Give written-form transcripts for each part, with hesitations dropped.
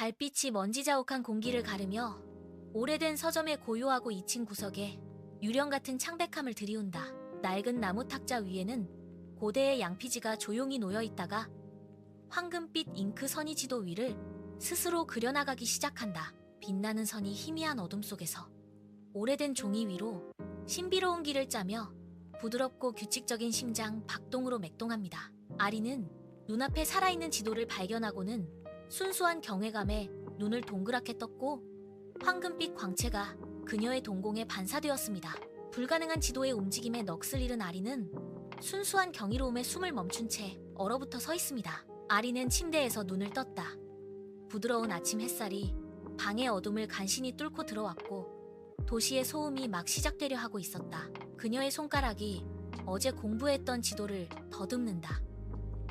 달빛이 먼지 자욱한 공기를 가르며 오래된 서점의 고요하고 2층 구석에 유령 같은 창백함을 들이운다. 낡은 나무 탁자 위에는 고대의 양피지가 조용히 놓여 있다가 황금빛 잉크 선이 지도 위를 스스로 그려나가기 시작한다. 빛나는 선이 희미한 어둠 속에서 오래된 종이 위로 신비로운 길을 짜며 부드럽고 규칙적인 심장 박동으로 맥동합니다. 아리는 눈앞에 살아있는 지도를 발견하고는 순수한 경외감에 눈을 동그랗게 떴고 황금빛 광채가 그녀의 동공에 반사되었습니다. 불가능한 지도의 움직임에 넋을 잃은 아리는 순수한 경이로움에 숨을 멈춘 채 얼어붙어 서 있습니다. 아리는 침대에서 눈을 떴다. 부드러운 아침 햇살이 방의 어둠을 간신히 뚫고 들어왔고 도시의 소음이 막 시작되려 하고 있었다. 그녀의 손가락이 어제 공부했던 지도를 더듬는다.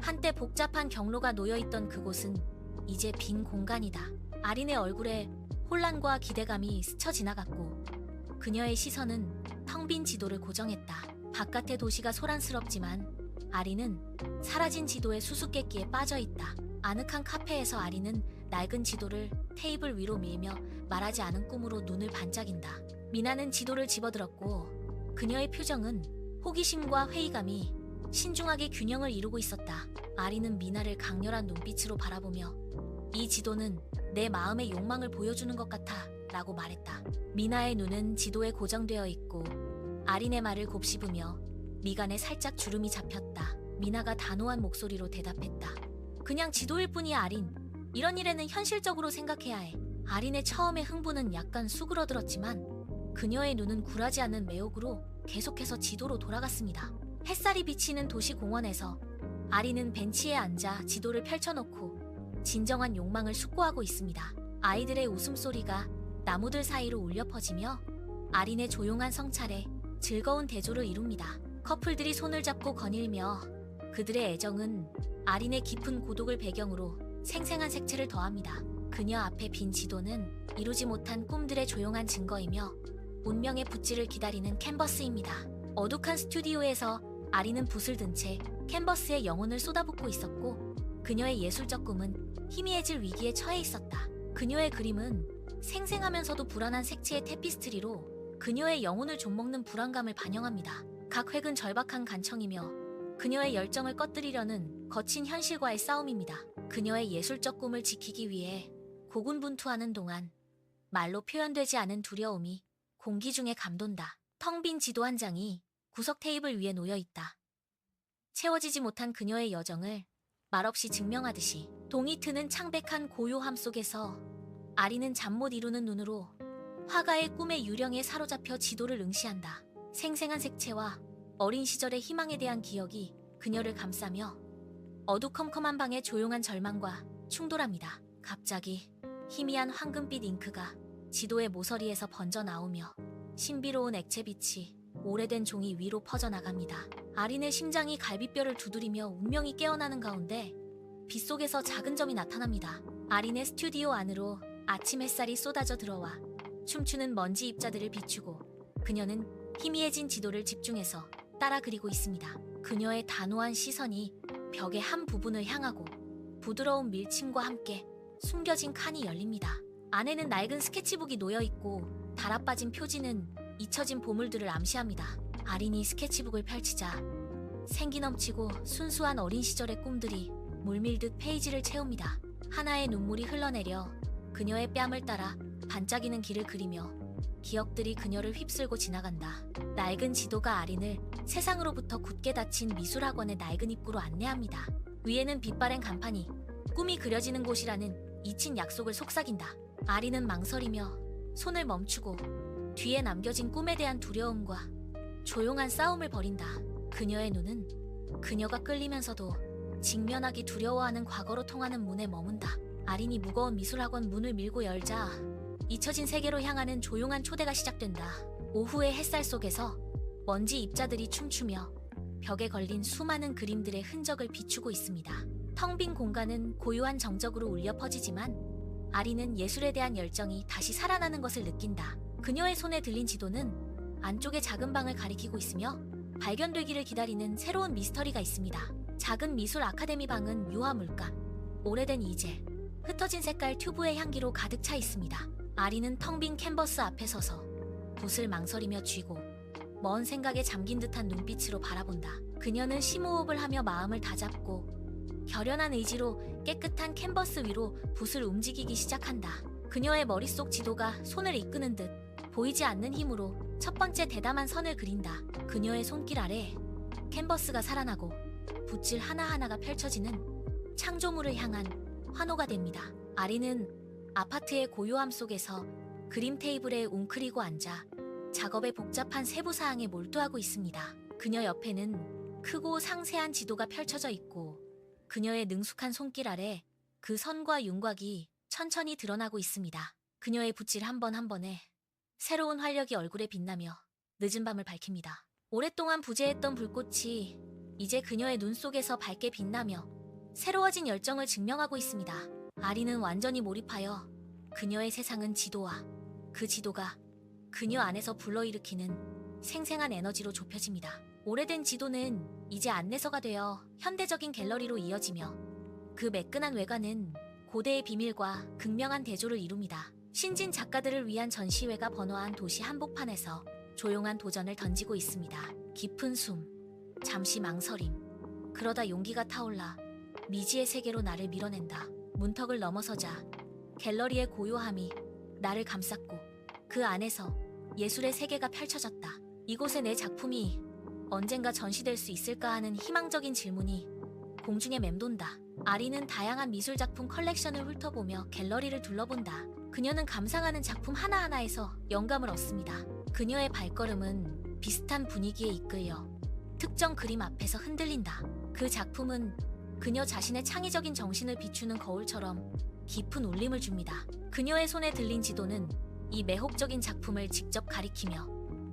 한때 복잡한 경로가 놓여있던 그곳은 이제 빈 공간이다. 아린의 얼굴에 혼란과 기대감이 스쳐 지나갔고 그녀의 시선은 텅 빈 지도를 고정했다. 바깥의 도시가 소란스럽지만 아린은 사라진 지도의 수수께끼에 빠져있다. 아늑한 카페에서 아린은 낡은 지도를 테이블 위로 밀며 말하지 않은 꿈으로 눈을 반짝인다. 미나는 지도를 집어들었고 그녀의 표정은 호기심과 회의감이 신중하게 균형을 이루고 있었다. 아린은 미나를 강렬한 눈빛으로 바라보며 이 지도는 내 마음의 욕망을 보여주는 것 같아 라고 말했다. 미나의 눈은 지도에 고정되어 있고 아린의 말을 곱씹으며 미간에 살짝 주름이 잡혔다. 미나가 단호한 목소리로 대답했다. 그냥 지도일 뿐이야 아린. 이런 일에는 현실적으로 생각해야 해. 아린의 처음의 흥분은 약간 수그러들었지만 그녀의 눈은 굴하지 않는 매혹으로 계속해서 지도로 돌아갔습니다. 햇살이 비치는 도시 공원에서 아린은 벤치에 앉아 지도를 펼쳐놓고 진정한 욕망을 숙고하고 있습니다. 아이들의 웃음소리가 나무들 사이로 울려 퍼지며 아린의 조용한 성찰에 즐거운 대조를 이룹니다. 커플들이 손을 잡고 거닐며 그들의 애정은 아린의 깊은 고독을 배경으로 생생한 색채를 더합니다. 그녀 앞에 빈 지도는 이루지 못한 꿈들의 조용한 증거이며 운명의 붓질을 기다리는 캔버스입니다. 어둑한 스튜디오에서 아린은 붓을 든 채 캔버스에 영혼을 쏟아붓고 있었고 그녀의 예술적 꿈은 희미해질 위기에 처해 있었다. 그녀의 그림은 생생하면서도 불안한 색채의 테피스트리로 그녀의 영혼을 좀먹는 불안감을 반영합니다. 각 획은 절박한 간청이며 그녀의 열정을 꺼뜨리려는 거친 현실과의 싸움입니다. 그녀의 예술적 꿈을 지키기 위해 고군분투하는 동안 말로 표현되지 않은 두려움이 공기 중에 감돈다. 텅 빈 지도 한 장이 구석 테이블 위에 놓여 있다. 채워지지 못한 그녀의 여정을 말없이 증명하듯이 동이 트는 창백한 고요함 속에서 아리는 잠 못 이루는 눈으로 화가의 꿈의 유령에 사로잡혀 지도를 응시한다. 생생한 색채와 어린 시절의 희망에 대한 기억이 그녀를 감싸며 어두컴컴한 방의 조용한 절망과 충돌합니다. 갑자기 희미한 황금빛 잉크가 지도의 모서리에서 번져 나오며 신비로운 액체빛이 오래된 종이 위로 퍼져나갑니다. 아린의 심장이 갈비뼈를 두드리며 운명이 깨어나는 가운데 빗속에서 작은 점이 나타납니다. 아린의 스튜디오 안으로 아침 햇살이 쏟아져 들어와 춤추는 먼지 입자들을 비추고 그녀는 희미해진 지도를 집중해서 따라 그리고 있습니다. 그녀의 단호한 시선이 벽의 한 부분을 향하고 부드러운 밀침과 함께 숨겨진 칸이 열립니다. 안에는 낡은 스케치북이 놓여있고 달아빠진 표지는 잊혀진 보물들을 암시합니다. 아린이 스케치북을 펼치자 생기 넘치고 순수한 어린 시절의 꿈들이 물밀듯 페이지를 채웁니다. 하나의 눈물이 흘러내려 그녀의 뺨을 따라 반짝이는 길을 그리며 기억들이 그녀를 휩쓸고 지나간다. 낡은 지도가 아린을 세상으로부터 굳게 닫힌 미술학원의 낡은 입구로 안내합니다. 위에는 빛바랜 간판이 꿈이 그려지는 곳이라는 잊힌 약속을 속삭인다. 아린은 망설이며 손을 멈추고 뒤에 남겨진 꿈에 대한 두려움과 조용한 싸움을 벌인다. 그녀의 눈은 그녀가 끌리면서도 직면하기 두려워하는 과거로 통하는 문에 머문다. 아린이 무거운 미술학원 문을 밀고 열자 잊혀진 세계로 향하는 조용한 초대가 시작된다. 오후의 햇살 속에서 먼지 입자들이 춤추며 벽에 걸린 수많은 그림들의 흔적을 비추고 있습니다. 텅 빈 공간은 고요한 정적으로 울려 퍼지지만 아린은 예술에 대한 열정이 다시 살아나는 것을 느낀다. 그녀의 손에 들린 지도는 안쪽의 작은 방을 가리키고 있으며 발견되기를 기다리는 새로운 미스터리가 있습니다. 작은 미술 아카데미 방은 유화 물감, 오래된 이젤, 흩어진 색깔 튜브의 향기로 가득 차 있습니다. 아리는 텅 빈 캔버스 앞에 서서 붓을 망설이며 쥐고 먼 생각에 잠긴 듯한 눈빛으로 바라본다. 그녀는 심호흡을 하며 마음을 다잡고 결연한 의지로 깨끗한 캔버스 위로 붓을 움직이기 시작한다. 그녀의 머릿속 지도가 손을 이끄는 듯 보이지 않는 힘으로 첫 번째 대담한 선을 그린다. 그녀의 손길 아래 캔버스가 살아나고 붓질 하나하나가 펼쳐지는 창조물을 향한 환호가 됩니다. 아리는 아파트의 고요함 속에서 그림 테이블에 웅크리고 앉아 작업의 복잡한 세부사항에 몰두하고 있습니다. 그녀 옆에는 크고 상세한 지도가 펼쳐져 있고 그녀의 능숙한 손길 아래 그 선과 윤곽이 천천히 드러나고 있습니다. 그녀의 붓질 한 번 한 번에 새로운 활력이 얼굴에 빛나며 늦은 밤을 밝힙니다. 오랫동안 부재했던 불꽃이 이제 그녀의 눈 속에서 밝게 빛나며 새로워진 열정을 증명하고 있습니다. 아리는 완전히 몰입하여 그녀의 세상은 지도와 그 지도가 그녀 안에서 불러일으키는 생생한 에너지로 좁혀집니다. 오래된 지도는 이제 안내서가 되어 현대적인 갤러리로 이어지며 그 매끈한 외관은 고대의 비밀과 극명한 대조를 이룹니다. 신진 작가들을 위한 전시회가 번화한 도시 한복판에서 조용한 도전을 던지고 있습니다. 깊은 숨, 잠시 망설임, 그러다 용기가 타올라 미지의 세계로 나를 밀어낸다. 문턱을 넘어서자 갤러리의 고요함이 나를 감쌌고 그 안에서 예술의 세계가 펼쳐졌다. 이곳에 내 작품이 언젠가 전시될 수 있을까 하는 희망적인 질문이 공중에 맴돈다. 아리는 다양한 미술작품 컬렉션을 훑어보며 갤러리를 둘러본다. 그녀는 감상하는 작품 하나하나에서 영감을 얻습니다. 그녀의 발걸음은 비슷한 분위기에 이끌려 특정 그림 앞에서 흔들린다. 그 작품은 그녀 자신의 창의적인 정신을 비추는 거울처럼 깊은 울림을 줍니다. 그녀의 손에 들린 지도는 이 매혹적인 작품을 직접 가리키며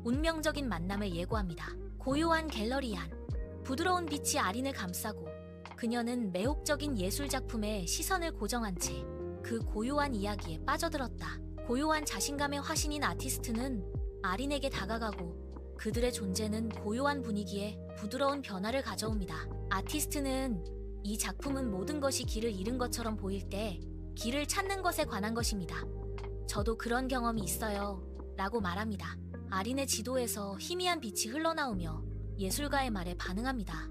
운명적인 만남을 예고합니다. 고요한 갤러리 안, 부드러운 빛이 아린을 감싸고 그녀는 매혹적인 예술 작품에 시선을 고정한 채 그 고요한 이야기에 빠져들었다. 고요한 자신감의 화신인 아티스트는 아린에게 다가가고 그들의 존재는 고요한 분위기에 부드러운 변화를 가져옵니다. 아티스트는 이 작품은 모든 것이 길을 잃은 것처럼 보일 때 길을 찾는 것에 관한 것입니다. 저도 그런 경험이 있어요. 라고 말합니다. 아린의 지도에서 희미한 빛이 흘러나오며 예술가의 말에 반응합니다.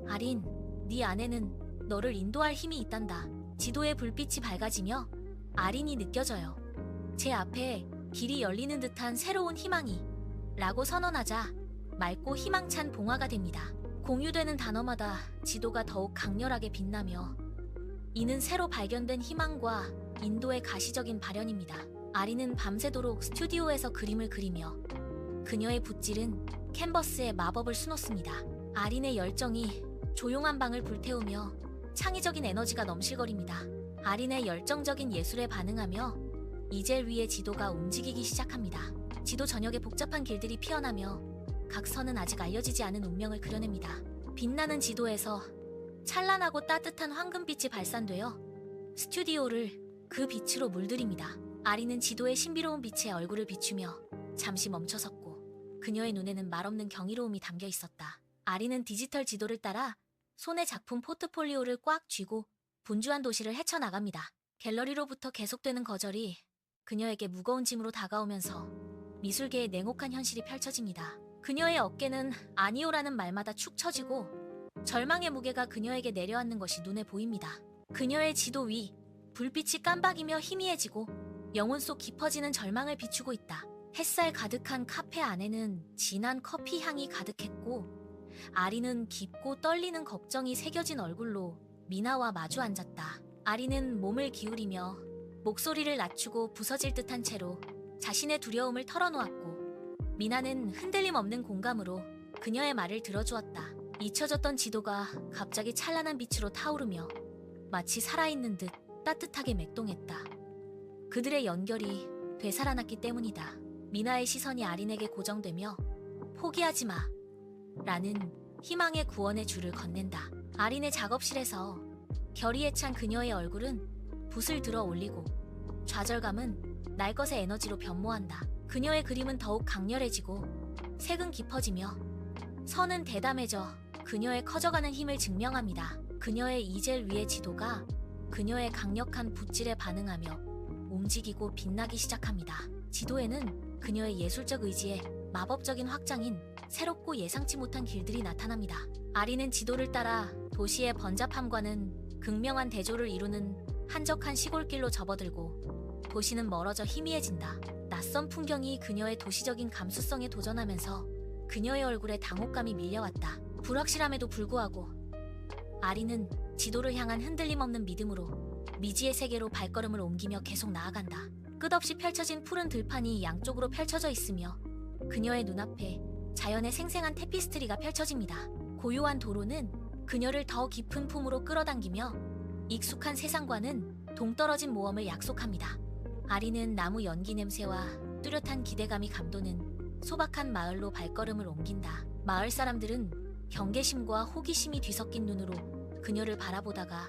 아린, 네 안에는 너를 인도할 힘이 있단다. 지도의 불빛이 밝아지며 아린이 느껴져요. 제 앞에 길이 열리는 듯한 새로운 희망이 라고 선언하자 맑고 희망찬 봉화가 됩니다. 공유되는 단어마다 지도가 더욱 강렬하게 빛나며 이는 새로 발견된 희망과 인도의 가시적인 발현입니다. 아린은 밤새도록 스튜디오에서 그림을 그리며 그녀의 붓질은 캔버스에 마법을 수놓습니다. 아린의 열정이 조용한 방을 불태우며 창의적인 에너지가 넘실거립니다. 아린의 열정적인 예술에 반응하며 이젤 위의 지도가 움직이기 시작합니다. 지도 전역에 복잡한 길들이 피어나며 각 선은 아직 알려지지 않은 운명을 그려냅니다. 빛나는 지도에서 찬란하고 따뜻한 황금빛이 발산되어 스튜디오를 그 빛으로 물들입니다. 아린은 지도의 신비로운 빛에 얼굴을 비추며 잠시 멈춰섰고 그녀의 눈에는 말없는 경이로움이 담겨 있었다. 아린은 디지털 지도를 따라 손의 작품 포트폴리오를 꽉 쥐고 분주한 도시를 헤쳐나갑니다. 갤러리로부터 계속되는 거절이 그녀에게 무거운 짐으로 다가오면서 미술계의 냉혹한 현실이 펼쳐집니다. 그녀의 어깨는 아니오라는 말마다 축 처지고 절망의 무게가 그녀에게 내려앉는 것이 눈에 보입니다. 그녀의 지도 위 불빛이 깜박이며 희미해지고 영혼 속 깊어지는 절망을 비추고 있다. 햇살 가득한 카페 안에는 진한 커피 향이 가득했고 아리는 깊고 떨리는 걱정이 새겨진 얼굴로 미나와 마주 앉았다. 아리는 몸을 기울이며 목소리를 낮추고 부서질 듯한 채로 자신의 두려움을 털어놓았고 미나는 흔들림 없는 공감으로 그녀의 말을 들어주었다. 잊혀졌던 지도가 갑자기 찬란한 빛으로 타오르며 마치 살아있는 듯 따뜻하게 맥동했다. 그들의 연결이 되살아났기 때문이다. 미나의 시선이 아린에게 고정되며 포기하지 마 라는 희망의 구원의 줄을 건넨다. 아린의 작업실에서 결의에 찬 그녀의 얼굴은 붓을 들어 올리고 좌절감은 날 것의 에너지로 변모한다. 그녀의 그림은 더욱 강렬해지고 색은 깊어지며 선은 대담해져 그녀의 커져가는 힘을 증명합니다. 그녀의 이젤 위의 지도가 그녀의 강력한 붓질에 반응하며 움직이고 빛나기 시작합니다. 지도에는 그녀의 예술적 의지에 마법적인 확장인 새롭고 예상치 못한 길들이 나타납니다. 아리는 지도를 따라 도시의 번잡함과는 극명한 대조를 이루는 한적한 시골길로 접어들고 도시는 멀어져 희미해진다. 낯선 풍경이 그녀의 도시적인 감수성에 도전하면서 그녀의 얼굴에 당혹감이 밀려왔다. 불확실함에도 불구하고 아리는 지도를 향한 흔들림 없는 믿음으로 미지의 세계로 발걸음을 옮기며 계속 나아간다. 끝없이 펼쳐진 푸른 들판이 양쪽으로 펼쳐져 있으며 그녀의 눈앞에 자연의 생생한 테피스트리가 펼쳐집니다. 고요한 도로는 그녀를 더 깊은 품으로 끌어당기며 익숙한 세상과는 동떨어진 모험을 약속합니다. 아리는 나무 연기 냄새와 뚜렷한 기대감이 감도는 소박한 마을로 발걸음을 옮긴다. 마을 사람들은 경계심과 호기심이 뒤섞인 눈으로 그녀를 바라보다가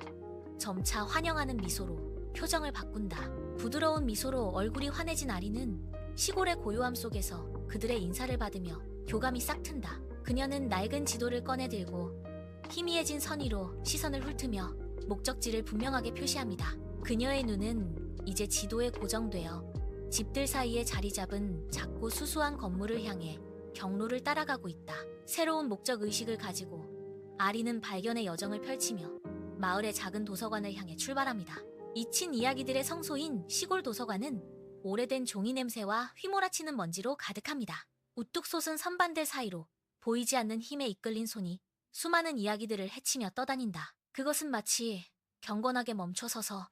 점차 환영하는 미소로 표정을 바꾼다. 부드러운 미소로 얼굴이 환해진 아리는 시골의 고요함 속에서 그들의 인사를 받으며 교감이 싹 튼다. 그녀는 낡은 지도를 꺼내들고 희미해진 선 위로 시선을 훑으며 목적지를 분명하게 표시합니다. 그녀의 눈은 이제 지도에 고정되어 집들 사이에 자리 잡은 작고 수수한 건물을 향해 경로를 따라가고 있다. 새로운 목적의식을 가지고 아리는 발견의 여정을 펼치며 마을의 작은 도서관을 향해 출발합니다. 잊힌 이야기들의 성소인 시골 도서관은 오래된 종이 냄새와 휘몰아치는 먼지로 가득합니다. 우뚝 솟은 선반들 사이로 보이지 않는 힘에 이끌린 손이 수많은 이야기들을 헤치며 떠다닌다. 그것은 마치 경건하게 멈춰서서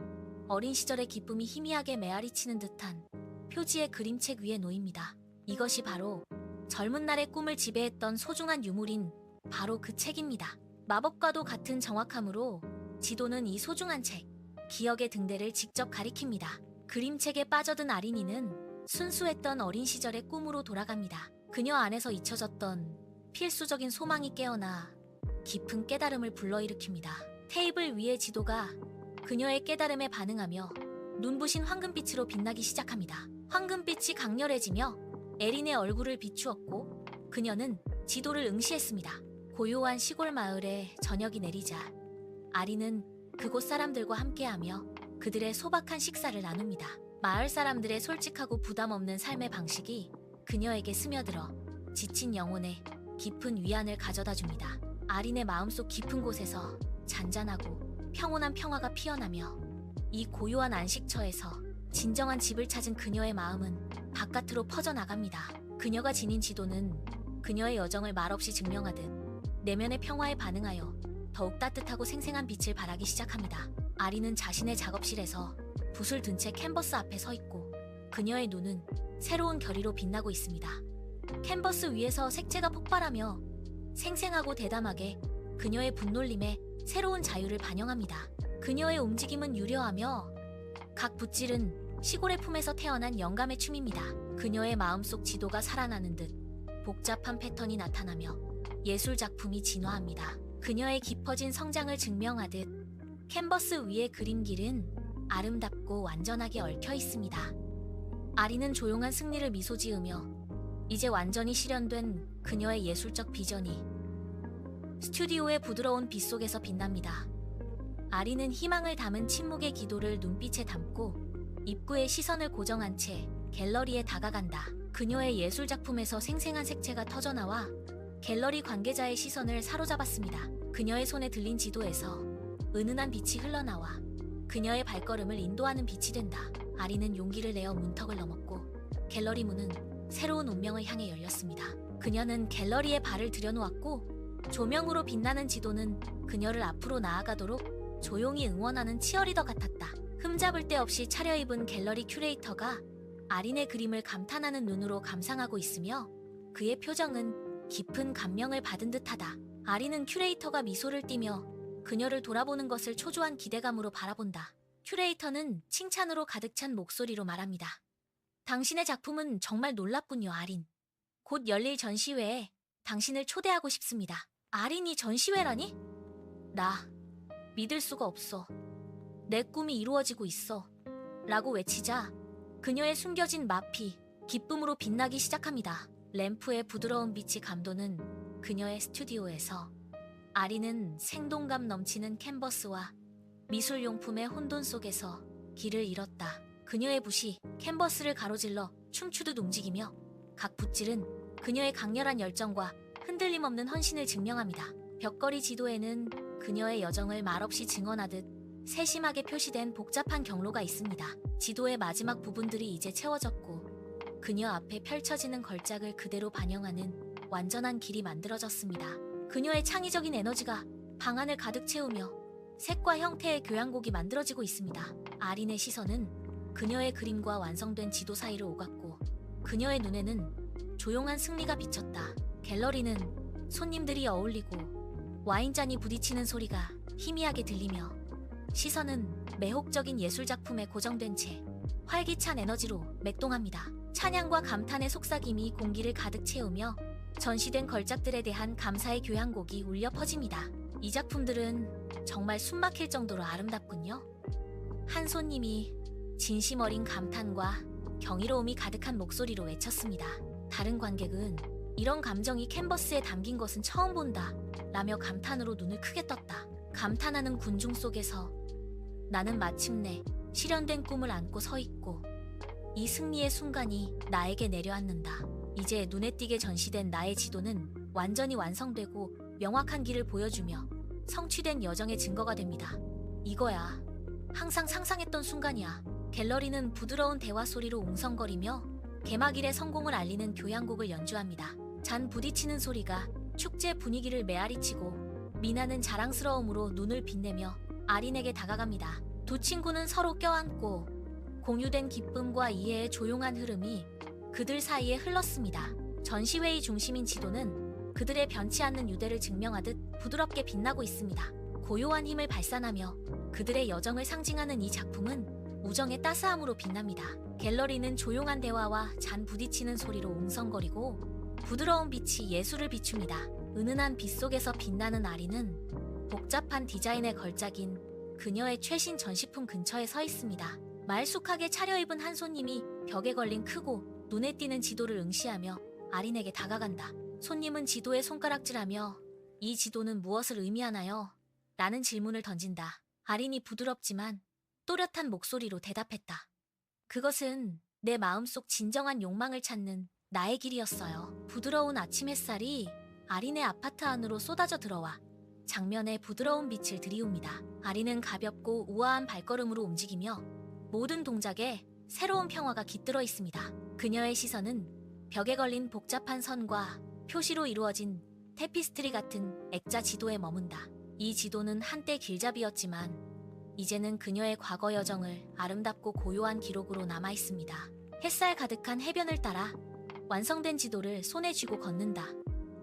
어린 시절의 기쁨이 희미하게 메아리치는 듯한 표지의 그림책 위에 놓입니다. 이것이 바로 젊은 날의 꿈을 지배했던 소중한 유물인 바로 그 책입니다. 마법과도 같은 정확함으로 지도는 이 소중한 책, 기억의 등대를 직접 가리킵니다. 그림책에 빠져든 아린이는 순수했던 어린 시절의 꿈으로 돌아갑니다. 그녀 안에서 잊혀졌던 필수적인 소망이 깨어나 깊은 깨달음을 불러일으킵니다. 테이블 위의 지도가 그녀의 깨달음에 반응하며 눈부신 황금빛으로 빛나기 시작합니다. 황금빛이 강렬해지며 에린의 얼굴을 비추었고 그녀는 지도를 응시했습니다. 고요한 시골 마을에 저녁이 내리자 아리는 그곳 사람들과 함께하며 그들의 소박한 식사를 나눕니다. 마을 사람들의 솔직하고 부담 없는 삶의 방식이 그녀에게 스며들어 지친 영혼에 깊은 위안을 가져다 줍니다. 아린의 마음속 깊은 곳에서 잔잔하고 평온한 평화가 피어나며 이 고요한 안식처에서 진정한 집을 찾은 그녀의 마음은 바깥으로 퍼져나갑니다. 그녀가 지닌 지도는 그녀의 여정을 말없이 증명하듯 내면의 평화에 반응하여 더욱 따뜻하고 생생한 빛을 발하기 시작합니다. 아리는 자신의 작업실에서 붓을 든 채 캔버스 앞에 서 있고 그녀의 눈은 새로운 결의로 빛나고 있습니다. 캔버스 위에서 색채가 폭발하며 생생하고 대담하게 그녀의 분놀림에 새로운 자유를 반영합니다. 그녀의 움직임은 유려하며 각 붓질은 시골의 품에서 태어난 영감의 춤입니다. 그녀의 마음속 지도가 살아나는 듯 복잡한 패턴이 나타나며 예술 작품이 진화합니다. 그녀의 깊어진 성장을 증명하듯 캔버스 위의 그림길은 아름답고 완전하게 얽혀 있습니다. 아리는 조용한 승리를 미소 지으며 이제 완전히 실현된 그녀의 예술적 비전이 스튜디오의 부드러운 빛 속에서 빛납니다. 아리는 희망을 담은 침묵의 기도를 눈빛에 담고 입구에 시선을 고정한 채 갤러리에 다가간다. 그녀의 예술 작품에서 생생한 색채가 터져나와 갤러리 관계자의 시선을 사로잡았습니다. 그녀의 손에 들린 지도에서 은은한 빛이 흘러나와 그녀의 발걸음을 인도하는 빛이 된다. 아리는 용기를 내어 문턱을 넘었고 갤러리 문은 새로운 운명을 향해 열렸습니다. 그녀는 갤러리에 발을 들여놓았고 조명으로 빛나는 지도는 그녀를 앞으로 나아가도록 조용히 응원하는 치어리더 같았다. 흠잡을 데 없이 차려입은 갤러리 큐레이터가 아린의 그림을 감탄하는 눈으로 감상하고 있으며 그의 표정은 깊은 감명을 받은 듯하다. 아린은 큐레이터가 미소를 띠며 그녀를 돌아보는 것을 초조한 기대감으로 바라본다. 큐레이터는 칭찬으로 가득 찬 목소리로 말합니다. 당신의 작품은 정말 놀랍군요, 아린. 곧 열릴 전시회에 당신을 초대하고 싶습니다. 아린이 전시회라니? 나 믿을 수가 없어. 내 꿈이 이루어지고 있어. 라고 외치자 그녀의 숨겨진 마피, 기쁨으로 빛나기 시작합니다. 램프의 부드러운 빛이 감도는 그녀의 스튜디오에서 아리는 생동감 넘치는 캔버스와 미술용품의 혼돈 속에서 길을 잃었다. 그녀의 붓이 캔버스를 가로질러 춤추듯 움직이며 각 붓질은 그녀의 강렬한 열정과 흔들림 없는 헌신을 증명합니다. 벽걸이 지도에는 그녀의 여정을 말없이 증언하듯 세심하게 표시된 복잡한 경로가 있습니다. 지도의 마지막 부분들이 이제 채워졌고 그녀 앞에 펼쳐지는 걸작을 그대로 반영하는 완전한 길이 만들어졌습니다. 그녀의 창의적인 에너지가 방 안을 가득 채우며 색과 형태의 교향곡이 만들어지고 있습니다. 아린의 시선은 그녀의 그림과 완성된 지도 사이를 오갔고 그녀의 눈에는 조용한 승리가 비쳤다. 갤러리는 손님들이 어울리고 와인잔이 부딪히는 소리가 희미하게 들리며 시선은 매혹적인 예술작품에 고정된 채 활기찬 에너지로 맥동합니다. 찬양과 감탄의 속삭임이 공기를 가득 채우며 전시된 걸작들에 대한 감사의 교향곡이 울려 퍼집니다. 이 작품들은 정말 숨막힐 정도로 아름답군요. 한 손님이 진심 어린 감탄과 경이로움이 가득한 목소리로 외쳤습니다. 다른 관객은 이런 감정이 캔버스에 담긴 것은 처음 본다 라며 감탄으로 눈을 크게 떴다. 감탄하는 군중 속에서 나는 마침내 실현된 꿈을 안고 서 있고 이 승리의 순간이 나에게 내려앉는다. 이제 눈에 띄게 전시된 나의 지도는 완전히 완성되고 명확한 길을 보여주며 성취된 여정의 증거가 됩니다. 이거야. 항상 상상했던 순간이야. 갤러리는 부드러운 대화 소리로 웅성거리며 개막일의 성공을 알리는 교향곡을 연주합니다. 잔 부딪히는 소리가 축제 분위기를 메아리치고 미나는 자랑스러움으로 눈을 빛내며 아린에게 다가갑니다. 두 친구는 서로 껴안고 공유된 기쁨과 이해의 조용한 흐름이 그들 사이에 흘렀습니다. 전시회의 중심인 지도는 그들의 변치 않는 유대를 증명하듯 부드럽게 빛나고 있습니다. 고요한 힘을 발산하며 그들의 여정을 상징하는 이 작품은 우정의 따스함으로 빛납니다. 갤러리는 조용한 대화와 잔 부딪히는 소리로 웅성거리고 부드러운 빛이 예술을 비춥니다. 은은한 빛 속에서 빛나는 아린은 복잡한 디자인의 걸작인 그녀의 최신 전시품 근처에 서 있습니다. 말쑥하게 차려입은 한 손님이 벽에 걸린 크고 눈에 띄는 지도를 응시하며 아린에게 다가간다. 손님은 지도에 손가락질하며 이 지도는 무엇을 의미하나요? 라는 질문을 던진다. 아린이 부드럽지만 또렷한 목소리로 대답했다. 그것은 내 마음속 진정한 욕망을 찾는 나의 길이었어요. 부드러운 아침 햇살이 아린의 아파트 안으로 쏟아져 들어와 장면에 부드러운 빛을 들이웁니다. 아린은 가볍고 우아한 발걸음으로 움직이며 모든 동작에 새로운 평화가 깃들어 있습니다. 그녀의 시선은 벽에 걸린 복잡한 선과 표시로 이루어진 테피스트리 같은 액자 지도에 머문다. 이 지도는 한때 길잡이였지만 이제는 그녀의 과거 여정을 아름답고 고요한 기록으로 남아 있습니다. 햇살 가득한 해변을 따라 완성된 지도를 손에 쥐고 걷는다.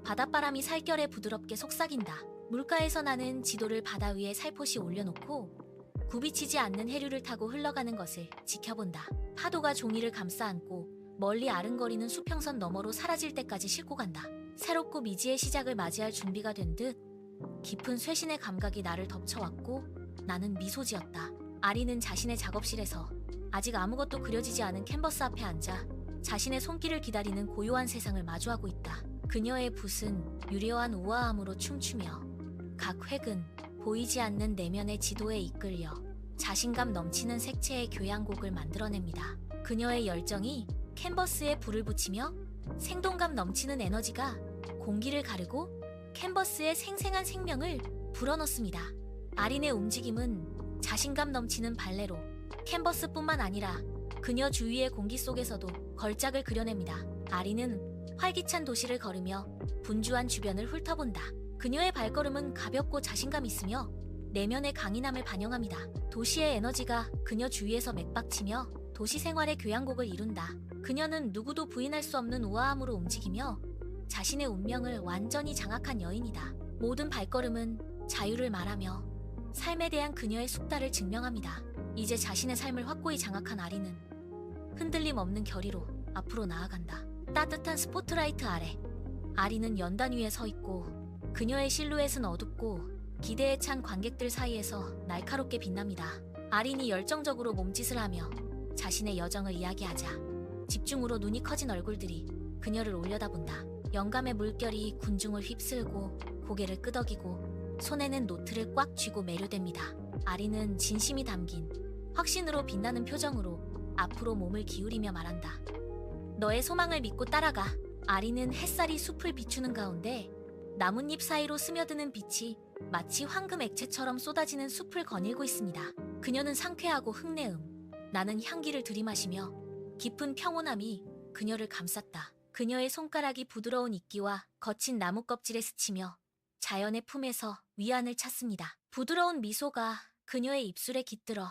바닷바람이 살결에 부드럽게 속삭인다. 물가에서 나는 지도를 바다 위에 살포시 올려놓고 굽이치지 않는 해류를 타고 흘러가는 것을 지켜본다. 파도가 종이를 감싸 안고 멀리 아른거리는 수평선 너머로 사라질 때까지 싣고 간다. 새롭고 미지의 시작을 맞이할 준비가 된 듯 깊은 쇄신의 감각이 나를 덮쳐왔고 나는 미소 지었다. 아린은 자신의 작업실에서 아직 아무것도 그려지지 않은 캔버스 앞에 앉아 자신의 손길을 기다리는 고요한 세상을 마주하고 있다. 그녀의 붓은 유려한 우아함으로 춤추며 각 획은 보이지 않는 내면의 지도에 이끌려 자신감 넘치는 색채의 교향곡을 만들어냅니다. 그녀의 열정이 캔버스에 불을 붙이며 생동감 넘치는 에너지가 공기를 가르고 캔버스에 생생한 생명을 불어넣습니다. 아린의 움직임은 자신감 넘치는 발레로 캔버스뿐만 아니라 그녀 주위의 공기 속에서도 걸작을 그려냅니다. 아린은 활기찬 도시를 걸으며 분주한 주변을 훑어본다. 그녀의 발걸음은 가볍고 자신감 있으며 내면의 강인함을 반영합니다. 도시의 에너지가 그녀 주위에서 맥박치며 도시 생활의 교향곡을 이룬다. 그녀는 누구도 부인할 수 없는 우아함으로 움직이며 자신의 운명을 완전히 장악한 여인이다. 모든 발걸음은 자유를 말하며 삶에 대한 그녀의 숙달을 증명합니다. 이제 자신의 삶을 확고히 장악한 아린은 흔들림 없는 결의로 앞으로 나아간다. 따뜻한 스포트라이트 아래 아린은 연단 위에 서 있고 그녀의 실루엣은 어둡고 기대에 찬 관객들 사이에서 날카롭게 빛납니다. 아린이 열정적으로 몸짓을 하며 자신의 여정을 이야기하자 집중으로 눈이 커진 얼굴들이 그녀를 올려다본다. 영감의 물결이 군중을 휩쓸고 고개를 끄덕이고 손에는 노트를 꽉 쥐고 매료됩니다. 아리는 진심이 담긴 확신으로 빛나는 표정으로 앞으로 몸을 기울이며 말한다. 너의 소망을 믿고 따라가. 아리는 햇살이 숲을 비추는 가운데 나뭇잎 사이로 스며드는 빛이 마치 황금 액체처럼 쏟아지는 숲을 거닐고 있습니다. 그녀는 상쾌하고 흙내음, 나는 향기를 들이마시며 깊은 평온함이 그녀를 감쌌다. 그녀의 손가락이 부드러운 이끼와 거친 나무 껍질에 스치며 자연의 품에서 위안을 찾습니다. 부드러운 미소가 그녀의 입술에 깃들어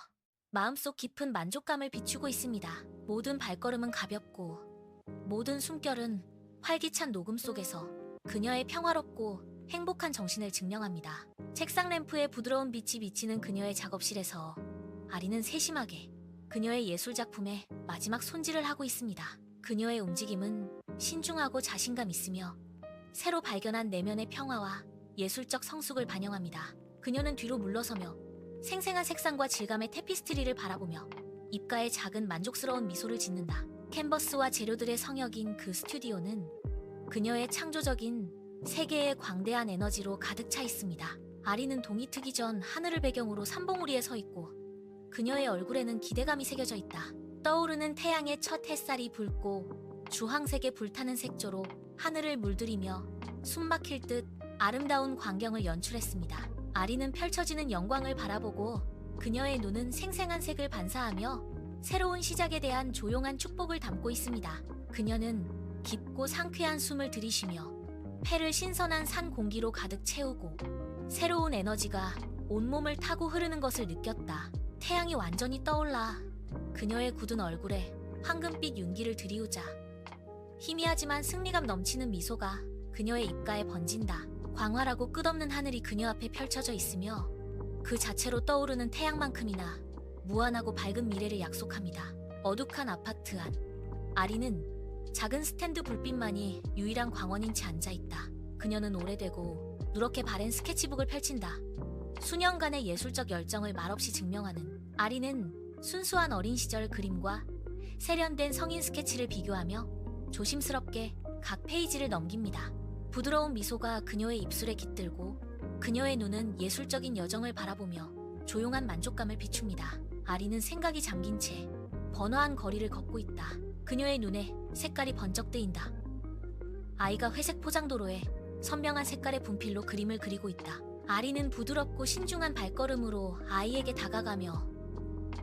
마음속 깊은 만족감을 비추고 있습니다. 모든 발걸음은 가볍고 모든 숨결은 활기찬 녹음 속에서 그녀의 평화롭고 행복한 정신을 증명합니다. 책상 램프에 부드러운 빛이 비치는 그녀의 작업실에서 아리는 세심하게 그녀의 예술작품에 마지막 손질을 하고 있습니다. 그녀의 움직임은 신중하고 자신감 있으며 새로 발견한 내면의 평화와 예술적 성숙을 반영합니다. 그녀는 뒤로 물러서며 생생한 색상과 질감의 테피스트리를 바라보며 입가에 작은 만족스러운 미소를 짓는다. 캔버스와 재료들의 성역인 그 스튜디오는 그녀의 창조적인 세계의 광대한 에너지로 가득 차 있습니다. 아리는 동이 트기 전 하늘을 배경으로 삼봉우리에 서 있고 그녀의 얼굴에는 기대감이 새겨져 있다. 떠오르는 태양의 첫 햇살이 붉고 주황색의 불타는 색조로 하늘을 물들이며 숨막힐 듯 아름다운 광경을 연출했습니다. 아리는 펼쳐지는 영광을 바라보고 그녀의 눈은 생생한 색을 반사하며 새로운 시작에 대한 조용한 축복을 담고 있습니다. 그녀는 깊고 상쾌한 숨을 들이쉬며 폐를 신선한 산 공기로 가득 채우고 새로운 에너지가 온몸을 타고 흐르는 것을 느꼈다. 태양이 완전히 떠올라 그녀의 굳은 얼굴에 황금빛 윤기를 들이우자 희미하지만 승리감 넘치는 미소가 그녀의 입가에 번진다. 광활하고 끝없는 하늘이 그녀 앞에 펼쳐져 있으며 그 자체로 떠오르는 태양만큼이나 무한하고 밝은 미래를 약속합니다. 어둑한 아파트 안 아리는 작은 스탠드 불빛만이 유일한 광원인 채 앉아있다. 그녀는 오래되고 누렇게 바랜 스케치북을 펼친다. 수년간의 예술적 열정을 말없이 증명하는 아리는 순수한 어린 시절 그림과 세련된 성인 스케치를 비교하며 조심스럽게 각 페이지를 넘깁니다. 부드러운 미소가 그녀의 입술에 깃들고 그녀의 눈은 예술적인 여정을 바라보며 조용한 만족감을 비춥니다. 아리는 생각이 잠긴 채 번화한 거리를 걷고 있다. 그녀의 눈에 색깔이 번쩍 뜨인다. 아이가 회색 포장도로에 선명한 색깔의 분필로 그림을 그리고 있다. 아리는 부드럽고 신중한 발걸음으로 아이에게 다가가며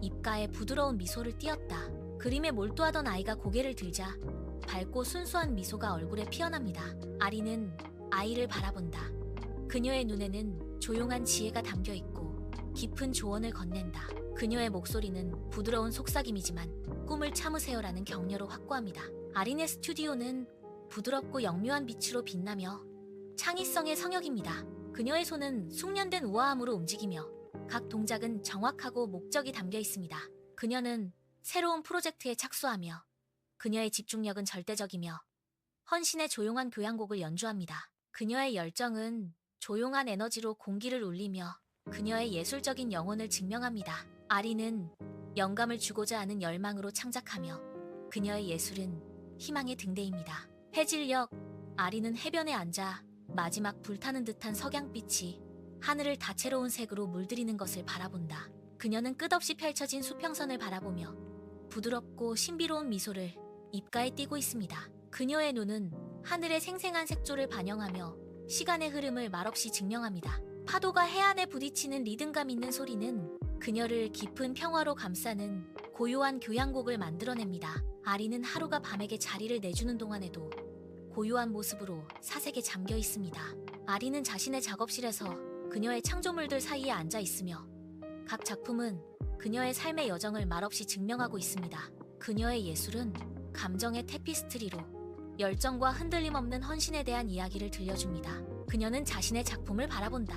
입가에 부드러운 미소를 띄었다. 그림에 몰두하던 아이가 고개를 들자 밝고 순수한 미소가 얼굴에 피어납니다. 아리는 아이를 바라본다. 그녀의 눈에는 조용한 지혜가 담겨있고 깊은 조언을 건넨다. 그녀의 목소리는 부드러운 속삭임이지만 꿈을 참으세요라는 격려로 확고합니다. 아린의 스튜디오는 부드럽고 영묘한 빛으로 빛나며 창의성의 성역입니다. 그녀의 손은 숙련된 우아함으로 움직이며 각 동작은 정확하고 목적이 담겨 있습니다. 그녀는 새로운 프로젝트에 착수하며 그녀의 집중력은 절대적이며 헌신의 조용한 교향곡을 연주합니다. 그녀의 열정은 조용한 에너지로 공기를 울리며 그녀의 예술적인 영혼을 증명합니다. 아리는 영감을 주고자 하는 열망으로 창작하며 그녀의 예술은 희망의 등대입니다. 해질녘 아리는 해변에 앉아 마지막 불타는 듯한 석양빛이 하늘을 다채로운 색으로 물들이는 것을 바라본다. 그녀는 끝없이 펼쳐진 수평선을 바라보며 부드럽고 신비로운 미소를 입가에 띠고 있습니다. 그녀의 눈은 하늘의 생생한 색조를 반영하며 시간의 흐름을 말없이 증명합니다. 파도가 해안에 부딪히는 리듬감 있는 소리는 그녀를 깊은 평화로 감싸는 고요한 교향곡을 만들어냅니다. 아리는 하루가 밤에게 자리를 내주는 동안에도 고요한 모습으로 사색에 잠겨 있습니다. 아리는 자신의 작업실에서 그녀의 창조물들 사이에 앉아 있으며 각 작품은 그녀의 삶의 여정을 말없이 증명하고 있습니다. 그녀의 예술은 감정의 테피스트리로 열정과 흔들림 없는 헌신에 대한 이야기를 들려줍니다. 그녀는 자신의 작품을 바라본다.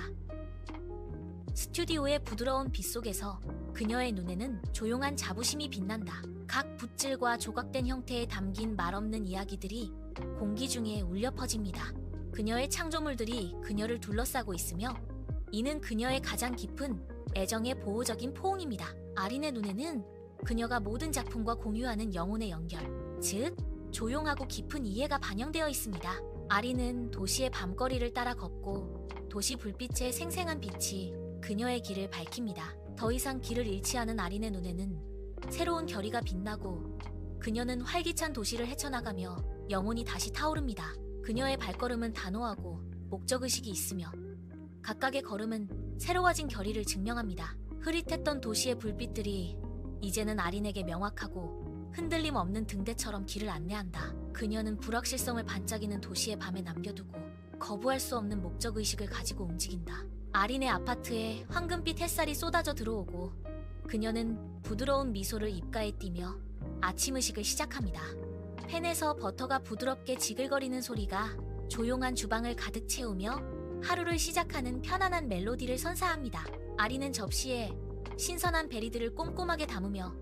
스튜디오의 부드러운 빛 속에서 그녀의 눈에는 조용한 자부심이 빛난다. 각 붓질과 조각된 형태에 담긴 말없는 이야기들이 공기 중에 울려 퍼집니다. 그녀의 창조물들이 그녀를 둘러싸고 있으며 이는 그녀의 가장 깊은 애정의 보호적인 포옹입니다. 아린의 눈에는 그녀가 모든 작품과 공유하는 영혼의 연결, 즉 조용하고 깊은 이해가 반영되어 있습니다. 아린은 도시의 밤거리를 따라 걷고 도시 불빛의 생생한 빛이 그녀의 길을 밝힙니다. 더 이상 길을 잃지 않은 아린의 눈에는 새로운 결의가 빛나고 그녀는 활기찬 도시를 헤쳐나가며 영혼이 다시 타오릅니다. 그녀의 발걸음은 단호하고 목적의식이 있으며 각각의 걸음은 새로워진 결의를 증명합니다. 흐릿했던 도시의 불빛들이 이제는 아린에게 명확하고 흔들림 없는 등대처럼 길을 안내한다. 그녀는 불확실성을 반짝이는 도시의 밤에 남겨두고 거부할 수 없는 목적의식을 가지고 움직인다. 아린의 아파트에 황금빛 햇살이 쏟아져 들어오고 그녀는 부드러운 미소를 입가에 띠며 아침 의식을 시작합니다. 팬에서 버터가 부드럽게 지글거리는 소리가 조용한 주방을 가득 채우며 하루를 시작하는 편안한 멜로디를 선사합니다. 아린은 접시에 신선한 베리들을 꼼꼼하게 담으며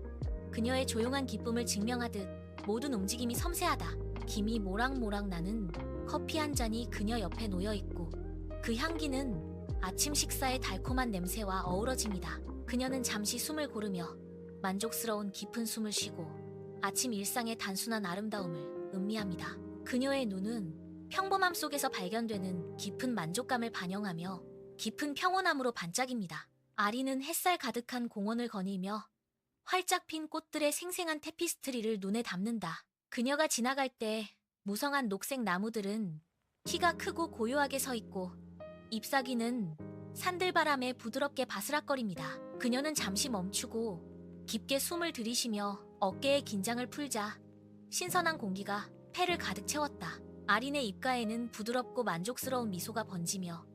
그녀의 조용한 기쁨을 증명하듯 모든 움직임이 섬세하다. 김이 모락모락 나는 커피 한 잔이 그녀 옆에 놓여 있고 그 향기는 아침 식사의 달콤한 냄새와 어우러집니다. 그녀는 잠시 숨을 고르며 만족스러운 깊은 숨을 쉬고 아침 일상의 단순한 아름다움을 음미합니다. 그녀의 눈은 평범함 속에서 발견되는 깊은 만족감을 반영하며 깊은 평온함으로 반짝입니다. 아린은 햇살 가득한 공원을 거닐며 활짝 핀 꽃들의 생생한 테피스트리를 눈에 담는다. 그녀가 지나갈 때 무성한 녹색 나무들은 키가 크고 고요하게 서 있고 잎사귀는 산들바람에 부드럽게 바스락거립니다. 그녀는 잠시 멈추고 깊게 숨을 들이쉬며 어깨의 긴장을 풀자 신선한 공기가 폐를 가득 채웠다. 아린의 입가에는 부드럽고 만족스러운 미소가 번지며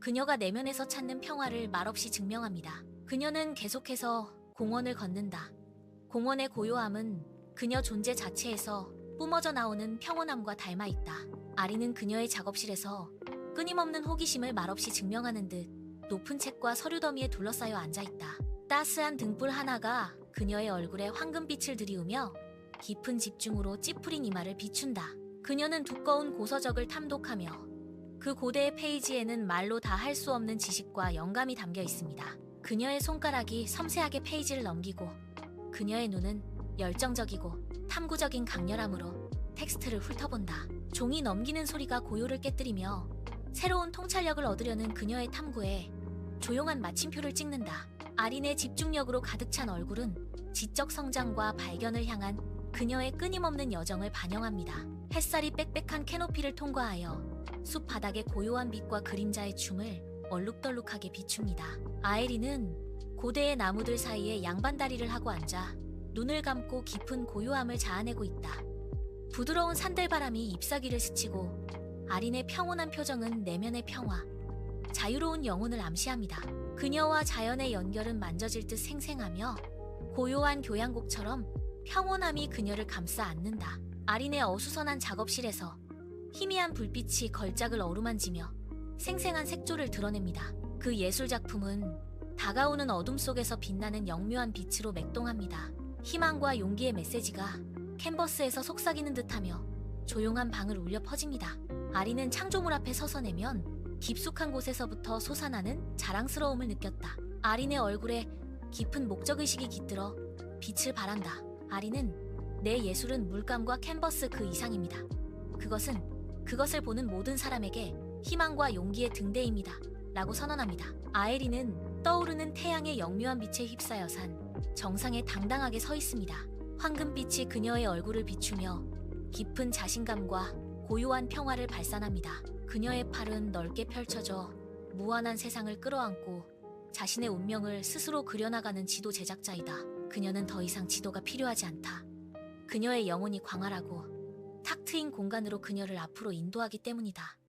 그녀가 내면에서 찾는 평화를 말없이 증명합니다. 그녀는 계속해서 공원을 걷는다. 공원의 고요함은 그녀 존재 자체에서 뿜어져 나오는 평온함과 닮아 있다. 아린은 그녀의 작업실에서 끊임없는 호기심을 말없이 증명하는 듯 높은 책과 서류 더미에 둘러싸여 앉아있다. 따스한 등불 하나가 그녀의 얼굴에 황금빛을 들이우며 깊은 집중으로 찌푸린 이마를 비춘다. 그녀는 두꺼운 고서적을 탐독하며 그 고대의 페이지에는 말로 다 할 수 없는 지식과 영감이 담겨 있습니다. 그녀의 손가락이 섬세하게 페이지를 넘기고 그녀의 눈은 열정적이고 탐구적인 강렬함으로 텍스트를 훑어본다. 종이 넘기는 소리가 고요를 깨뜨리며 새로운 통찰력을 얻으려는 그녀의 탐구에 조용한 마침표를 찍는다. 아린의 집중력으로 가득 찬 얼굴은 지적 성장과 발견을 향한 그녀의 끊임없는 여정을 반영합니다. 햇살이 빽빽한 캐노피를 통과하여 숲 바닥의 고요한 빛과 그림자의 춤을 얼룩덜룩하게 비춥니다. 아에리는 고대의 나무들 사이에 양반다리를 하고 앉아 눈을 감고 깊은 고요함을 자아내고 있다. 부드러운 산들바람이 잎사귀를 스치고 아린의 평온한 표정은 내면의 평화, 자유로운 영혼을 암시합니다. 그녀와 자연의 연결은 만져질 듯 생생하며 고요한 교향곡처럼 평온함이 그녀를 감싸 안는다. 아린의 어수선한 작업실에서 희미한 불빛이 걸작을 어루만지며 생생한 색조를 드러냅니다. 그 예술작품은 다가오는 어둠 속에서 빛나는 영묘한 빛으로 맥동합니다. 희망과 용기의 메시지가 캔버스에서 속삭이는 듯하며 조용한 방을 울려 퍼집니다. 아린은 창조물 앞에 서서내면 깊숙한 곳에서부터 솟아나는 자랑스러움을 느꼈다. 아린의 얼굴에 깊은 목적의식이 깃들어 빛을 발한다. 아린은 내 예술은 물감과 캔버스 그 이상입니다. 그것을 보는 모든 사람에게 희망과 용기의 등대입니다. 라고 선언합니다. 아에리는 떠오르는 태양의 영묘한 빛에 휩싸여 산 정상에 당당하게 서 있습니다. 황금빛이 그녀의 얼굴을 비추며 깊은 자신감과 고요한 평화를 발산합니다. 그녀의 팔은 넓게 펼쳐져 무한한 세상을 끌어안고 자신의 운명을 스스로 그려나가는 지도 제작자이다. 그녀는 더 이상 지도가 필요하지 않다. 그녀의 영혼이 광활하고 탁 트인 공간으로 그녀를 앞으로 인도하기 때문이다.